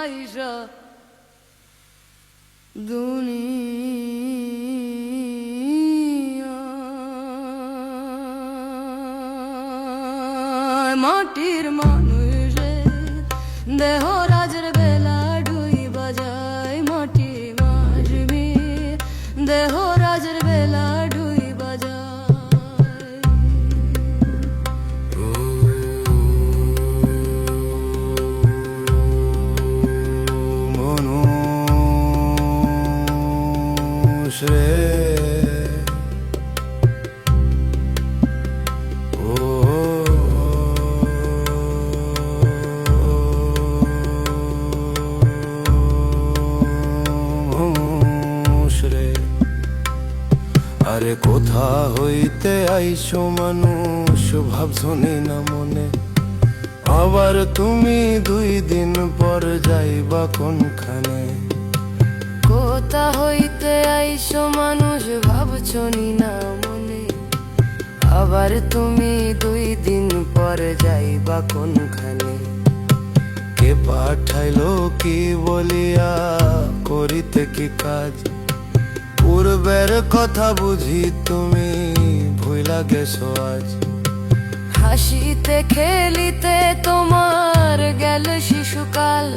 আইসা দুনিয়া মাটির মানুষে দেহ রাজের বেলা ডুই বাজায় মাটি মারবি দেহ রাজের বেলা ডুই বাজায় মানুষ রে আরে কোথা হইতে আইসো মানুষ ভাবছনি না মনে আবার তুমি 2 দিন পর যাইবা কোনখানে কোথা হইতে আইসো মানুষ ভাবছনি না মনে আবার তুমি 2 দিন পর যাইবা কোনখানে কে পাঠাইলো কি বলিয়া করিতে কি কাজ পূর্বের কথা বুঝি তুমি ভুইলা গেছো আজ হাসিতে খেলিতে তোমার গেল শিশুকাল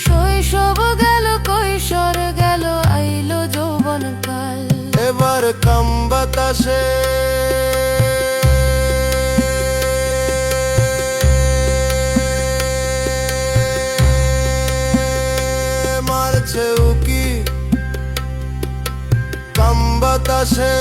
শৈশব গেল কৈশোর গেল আইলো যৌবনকাল এবার কাম বাতাসে মারছে উকি কাম বাতাসে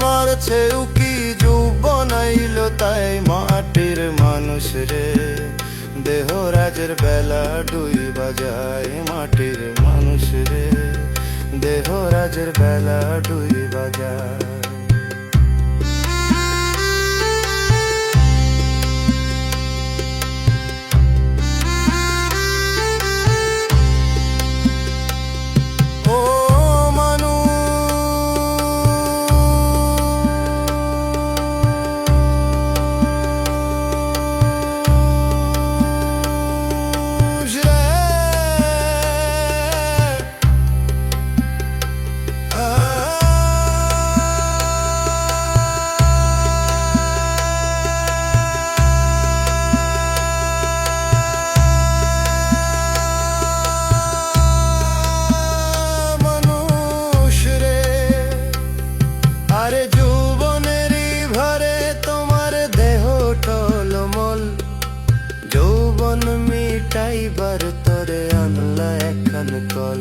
মারছে উকি যৌবন আইলো তাই মাটির মানুষ রে দেহ রাজের বেলা ডুই বাজায় মাটির মানুষ রে দেহ রাজের বেলা ডুই বাজায় আরে যৌবনেরই ভরে তোমার দেহ টলমল যৌবন মিটাইবার তরে আনলা একখান কল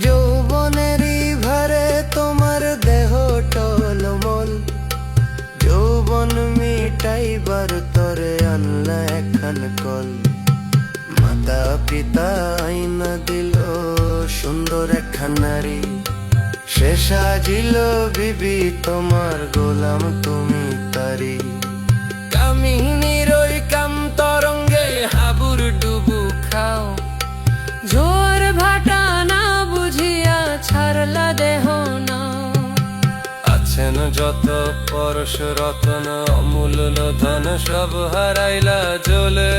যৌবনেরই ভরে তোমার দেহ টলমল যৌবন মিটাইবার তরে আনলা একখান কল মাতা পিতা আইনা দিল সুন্দর একখান নারী সে সাজিল বিবি তোমার গোলাম তুমি তারি কামিনীর ওই কাম তরঙ্গে হাবুর ডুবু খাও ঝোর ভাটা না বুঝিয়া ছাড়লা দেহ নাও আছেন যত পরশ রতন অমূল্য ধন সব হারাইলা জ্বলে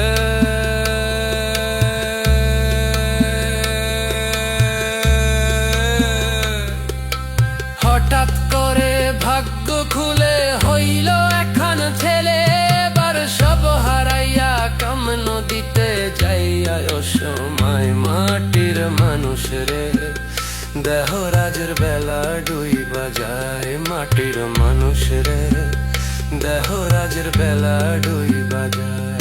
হঠাৎ করে ভাগ্য খুলে হইল এখন ছেলে এবার সব হারাইয়া কাম নদীতে যাইয়া অসময় মাটির মানুষ রে দেহ রাজের বেলা ডুই বাজায় মাটির মানুষ রে দেহ রাজের বেলা ডুই বাজায়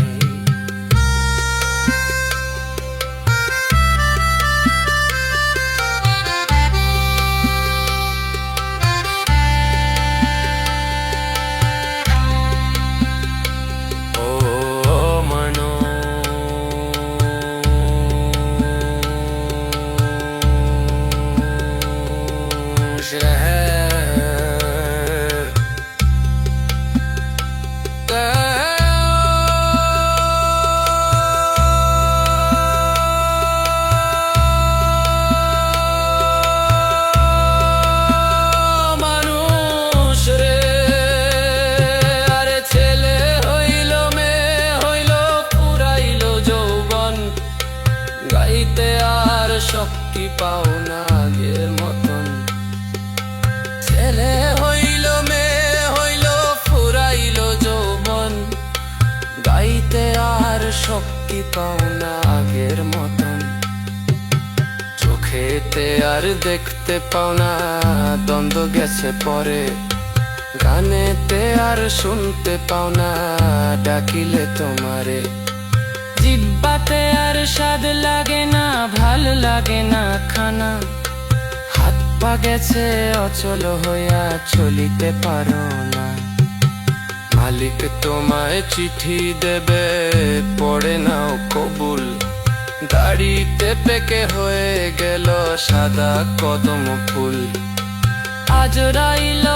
পাও না আগের মতন। ছেলে হইল মেয়ে হইল ফুরাইল যৌবন, গাইতে আর শক্তি পাও না আগের মতন। চোখেতে আর দেখতে পাও না, দ্বন্দ্ব গেছে পরে, গানেতে আর শুনতে পাও না ডাকিলে তোমারে। জিব্বাতে আর স্বাদ লাগে না, ভাল লাগে না খানা, হাত পা গেছে অচল হইয়া চলিতে পারো না। মালিক তোমায় চিঠি দেবে পড়ে নাও কবুল, দাড়িতে পেকে হয়ে গেল সাদা কদম ফুল। আজ রাইল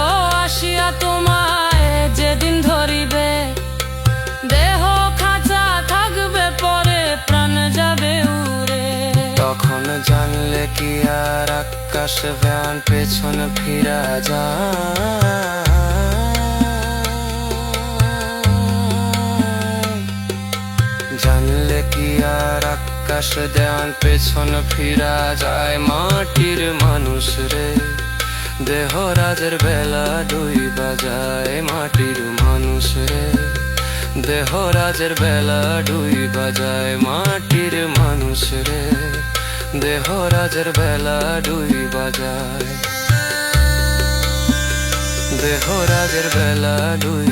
আসিয়া তোমায় যেদিন ধরিবে, দেহ খাঁচা থাকবে পরে প্রাণ যাবে উড়ে। তখন জানলে কি আর আকাশ ভ্যান পেছন ফিরা যায়, জানলে কি আর আকাশ দেওয়ান পেছন ফিরা যায়। মাটির মানুষ রে দেহ রাজের বেলা দুই বাজায়, মাটির মানুষ রে দেহ রাজের বেলা দুই বাজায়। মাটির মানুষ রে দেহ রাজের বেলা দুই বাজায়, দেহ রাজের বেলা দুই